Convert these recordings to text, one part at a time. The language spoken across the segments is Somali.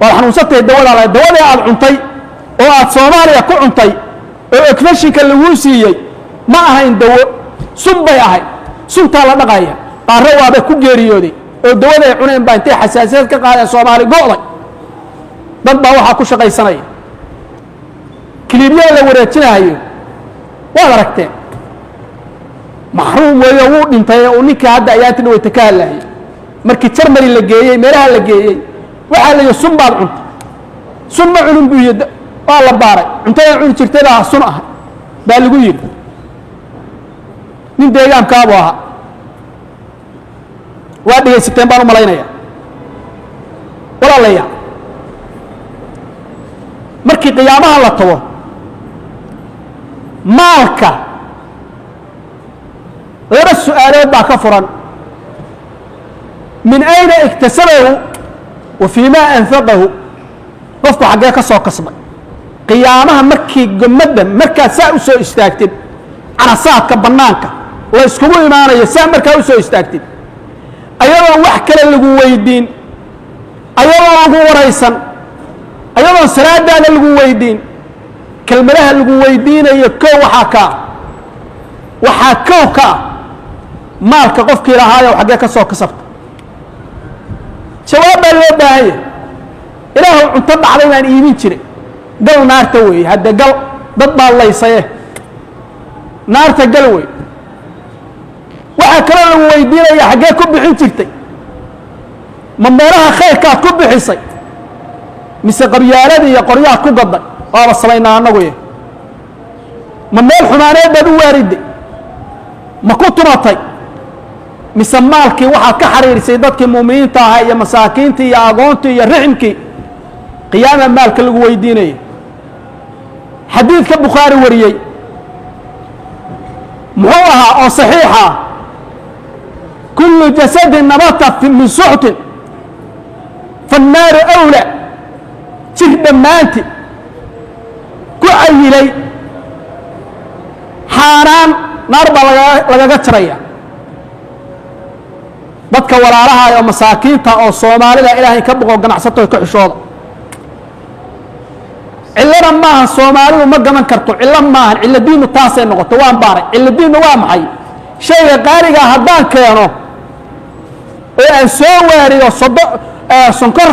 وحنوصتي الدولة على الدولة على عنطي أو الصومالية كو عنطي أو إكفشك اللوسية ما هين دو سنبا هاي سنتا لا دقايا قاروا با كو غيريودي أو الدولة عنين بانتي حساسيات كقايا الصومالي قوضي dad baa waxa ku shaqaysanaya kiliibiyada la wareejinayo waa aragtay maxruum weeyo uu dhintay oo ninka hadda ayaantii way takaalay markii Germany la geeyay meelaha la geeyay waxa la sunbaad cunta sunma cunun biyada waa la baaray cuntada cun jirtay baa sun ah baa lagu yiri nin deegaanka ahaa waa dhigaysateen baan u malaynaya walaalayaal markii qiyaamaha la tago maalka laba su'aalood baa ka furan min ayna iktasabahu wa fiima anfaqahu qofku xagee ka soo kasbay qiyaamaha markii gumada markaa saa u soo istaagtid carasaadka banaanka la iskugu imaanayo saa markaa u soo istaagtid ayadoo wax kale lagu weydiin ayadoo lagu waraysan ayadoo salaadaada lagu weydiin kelmadaha lagu weydiinayo koo waxaa koo ka maalka qofkii lahaayo xagee ka soo kasabta jawaab baa loo baahan yahay ilaahu cunto dhacday baan iibin jiray gal naarta weeye hadda gal dad baa laysaye naarta gal weeye waxaa kaloo lagu weydiinaya xagee ku bixin jirtay ma meelaha khayrkaad ku bixisay mise qabyaaladii iyo qoryaha ku gaday waaba samaynaa annagu yahay ma meel xumaaneed baad u waariday ma ku tumatay mise maalkii waxaad ka xariirisay dadkii muuminiinta ahaa iyo masaakiintii iyo agoontii iyo riximkii qiyaama maalka lagu weydiinaya xadiidka bukhaari wariyey muxuu ahaa oo saxiixa kullu jasadin nabata min suxtin fannaaru awla jir dhammaanti ku cayilay xaaraan naar baa lagaga jaraya dadka walaalaha oo masaakiinta oo Soomaalida ilaahay ka boqo ganacsato ka xishooda cilada maaha Soomaalidu ma gaman karto cilad maaha ciladiinu taasay noqoto waan baaray ciladiinu waa maxay shayga qaaliga haddaan keeno oo aan soo waariyo sonkor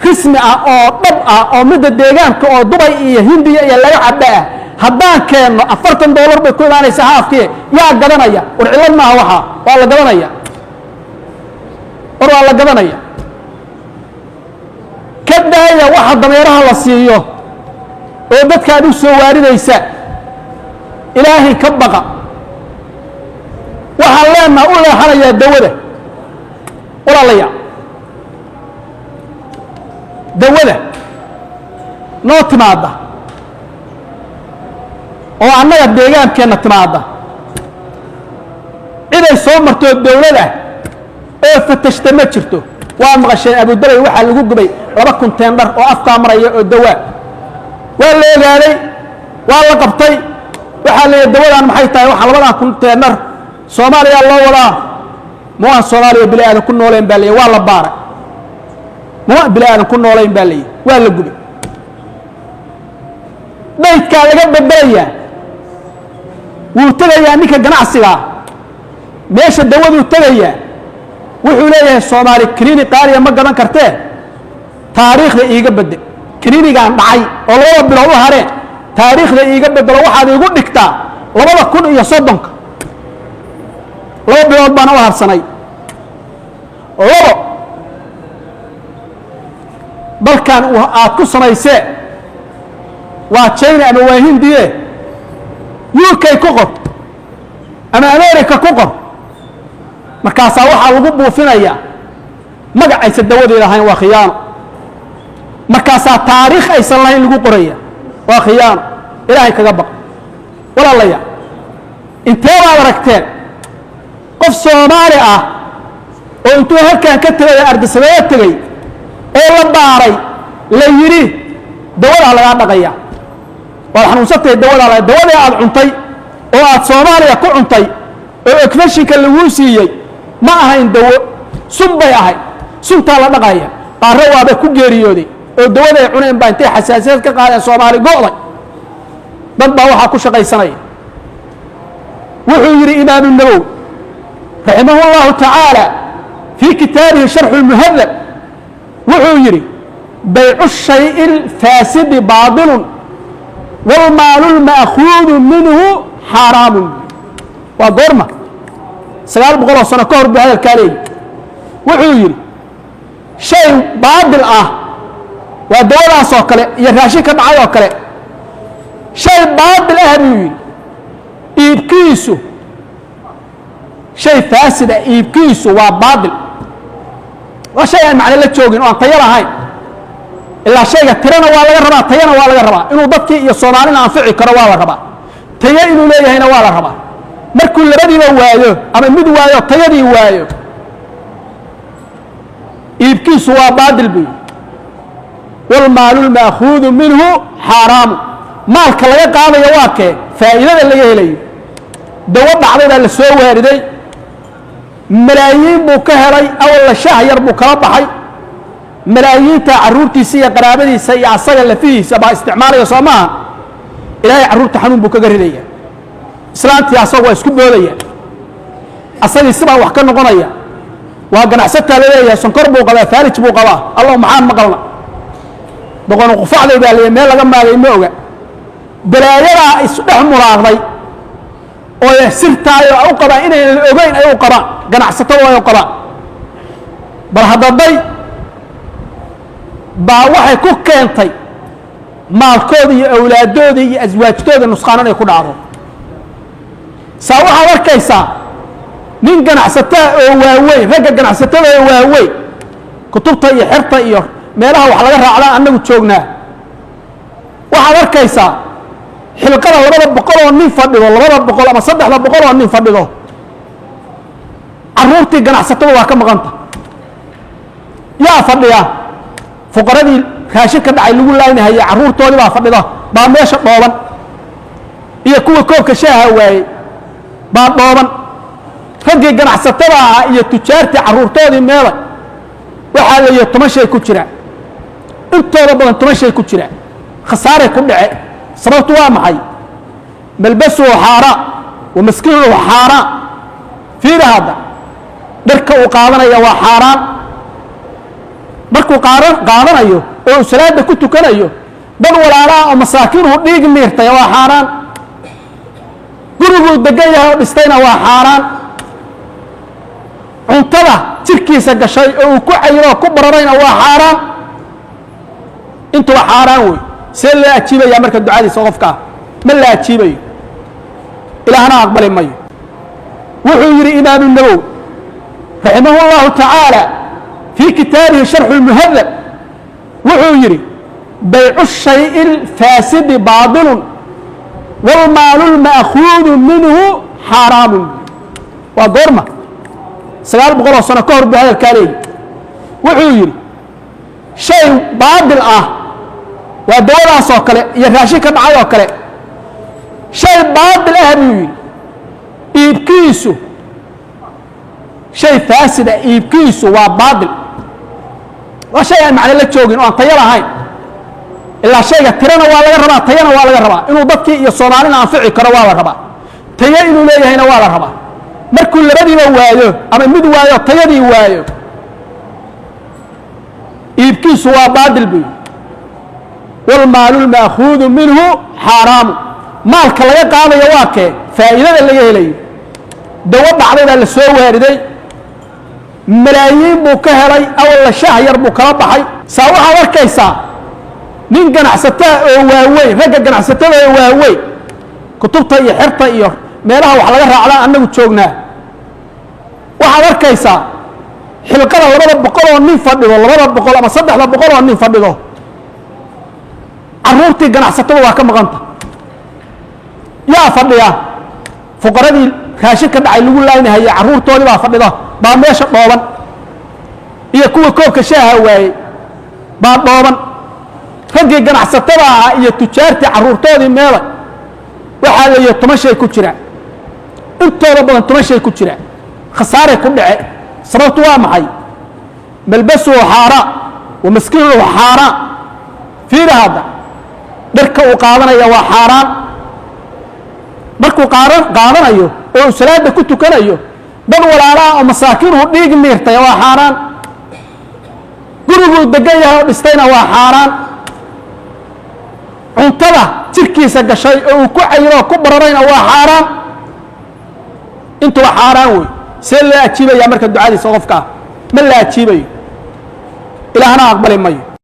rismi ah oo dhab ah oo midda deegaanka oo Dubai iyo Hindiya iyo laga cabaa haddaan keeno $40 bay ku imaanaysaa haafkii yaa gadanaya war cilad maaha waxa waa la gadanaya war waa la gadanaya kadaya waxa dameeraha la siiyo oo dadka aad u soo waaridaysa ilaahay ka baqa waxa leena u leexanaya dawada walaalayaal dawada noo timaada oo annaga deegaankeena timaada inay soo marto dawladda oo fatashta ma jirto waa maqashay Abu Dalay waxa lagu gubay 2 container oo afka maraya oo dawa waa la ogaaday waa la qabtay waxa la dawadan maxay tahay waxa 2 container Soomaaliya loo wadaa ma Soomaaliya bilaadan ku nooleen baa waa la baaray ma bilaadan ku nooleen baa waa la gubay daydka laga badalaya wuu tagayaa ninka ganacsiga meesha dawadu tagayaa wuxuu leeyahay Soomaali kiniini qaaliya ma gadan kartee taariikhda iiga bedel kiniinigan dhacay oo laba bilood hore taariikhda iiga bedel waxaad igu dhigtaa 2030 laba bilood baan u harsanay balkan aad ku samaysee waa China ama waa Hindiya UK ku qor ama America ku qor markaas waxa lagu buufinaya magaciisa dawadeeda ahayn waa khiyaano markaas taariikh aysan lahayn lagu qoraya waa khiyaano ilaahay kaga baq walaalayaal intee baad aragteen qof Soomaali ah oo intuu halkan ka tagay ardayda tagay oo la baaray la yiri dawada laga dhaqaya waa xanuunsatay dawada aad cuntay oo aad Soomaaliya ku cuntay oo ekfashinka lagu siiyay ma ahayn dawo sun bay ahay sunta la dhaqaya qaar waaba ku geeriyooday oo dawada ay cuneen baa intay xasaasiyad ka qaadeen Soomaali go'day dad baa waxa ku shaqaysanaya wuxuu yiri Imaam an-Nawawi rahimahullahu ta'ala fi kitaabihi sharh al-muhadhab wuxuu yiri bay'u ash-shay'i al-fasid baadil wal mal al-ma'khud minhu haram wa gorma 900 sano ka hor baa hadalkaanay wuxuu yiri shay baadil ah waa dawadaas oo kale iyo raashin ka dhacay oo kale shay baadil ah buu yiri iibkiisu shay fasid ah iibkiisu waa baadil waa shay aan macna la joogin oo aan tayo lahayn ilaa shayga tirana waa laga rabaa tayana waa laga rabaa inuu dadkii iyo Soomaalina anfici karo waa la rabaa tayo inuu leeyahayna waa la rabaa markuu labadiiba waayo ama mid waayo tayadii waayo iibkiisu waa baadil buu wal maalul ma'khud minhu haram maalka laga qaadayo waa kee faa'iidada laga helayo dawo dhacdada la soo waariday malaayiin buu ka helay awal shaah yar buu kala baxay malaayiinta caruurtiisa iyo qaraabadiisa iyo asaga lafihiisa baa isticmaalaya Soomaa ilaahay caruurta xanuun buu kaga ridaya islaantii asagu waa isku boodaya asagii siba wax ka noqonaya waa ganacsataa leeyahay sonkor buu qabaa faalij buu qabaa allah maxaan maqalna doqon qufacday baa leeyahay meel laga maagay ma oga balaayada isdhex muraaqday oo sirtaayo u qaba inay ogeyn ay u qabaan ganacsatada ay u qabaan bal hadaday baa waxay ku keentay maalkooda iyo awlaadooda iyo aswaajtooda nusqaanan ay ku dhacdo saa waxa arkaysaa nin ganacsataa oo waaweyn ragga ganacsatada oo waaweyn kutubta iyo xirta iyo meelaha wax laga raacdaa annagu joognaa waxaad arkaysaa xilqada 200 oo nin fadhido 200 ama 300 oo nin fadhido caruurtii ganacsatada waa ka maqanta yaa fadhiya fuqaradii raashin ka dhacay lagu laaynahay caruurtoodii baa fadhida baa meesha dhooban iyo kuwa koobka shaaha waayay baa dhooban raggii ganacsatada iyo tujaartii caruurtoodii meelay waxaa la yihi 10 shay ku jira intooda badan 10 shay ku jira khasaare ku dhace sababtu waa maxay malbasu xaara wa maskiinu xaara fiir hada dharka uu qaadanaya waa xaaraan markuu qaadanayo oo salaada ku tukanayo dad walaalaha oo masaakiinhu dhiig miirtay waa xaaraan gurigu degan yahay oo dhistayna waa xaaraan cuntada jirkiisa gashay oo uu ku cayiro ku bararayna waa xaaraan intu waa xaaraan way see la ajiibaya marka ducadiisa qofka ma la ajiibayo ilaahna aqbali mayo wuxuu yiri Imaam an-Nawawi rahimahullahu ta'ala fi kitaabihi sharh al-muhadhab wuxuu yiri bay'u ash-shay'i al-fasid baadil wal mal al-ma'khud minhu haram wa gorma 900 sano ka hor baa hadalkaanay wuxuu yiri shay baadil ah waa dawadaas oo kale iyo raashin ka dhacay oo kale shay baadil ah buu yiri iibkiisu shay fasid ah iibkiisu waa baadil waa shay aan macna la joogin oo aan tayo lahayn ilaa shayga tirana waa laga rabaa tayana waa laga rabaa inuu dadkii iyo Soomaalina anfici karo waa la rabaa tayo inuu leeyahayna waa la rabaa markuu labadiiba waayo ama mid waayo tayadii waayo iibkiisu waa baadil buu wal maalul ma'khud minhu haram maalka laga qaadayo waa kee faa'iidada laga helayo dawo dhacdada la soo waariday malaayiin buu ka helay awal shaah yar buu kala baxay saa waxa arkaysaa nin ganacsataa oo waaweyn ragga ganacsatada oo waaweyn kutubta iyo xirta iyo meelaha wax laga raacdaa annagu joognaa waxaad arkaysaa xilqada 200 oo nin fadhido 200 ama 300 oo nin fadhido caruurtii ganacsatada waa ka maqanta yaa fadhiya fuqaradii raashin ka dhacay lagu laaynahay caruurtoodii baa fadhida baa meesha dhooban iyo kuwa koobka shaaha waayay baa dhooban raggii ganacsatada iyo tujaartii caruurtoodii meelay waxaa la yihi 10 shay ku jira intooda badan 10 shay ku jira khasaare ku dhace sababtu waa maxay malbasu xaara wa maskiinu xaara fiiri hadda dharka uu qaadanaya waa xaaraan markuu qaadanayo oo uu salaada ku tukanayo dad walaalaha oo masaakiinuhu dhiig miirtay waa xaaraan guriguu degan yahay oo dhistayna waa xaaraan cuntada jirkiisa gashay oo uu ku cayiro oo ku bararayna waa xaaraan intuba xaaraan wey see loo ajiibaya marka ducadiisa qofka ma la ajiibayo ilaahna aqbali mayo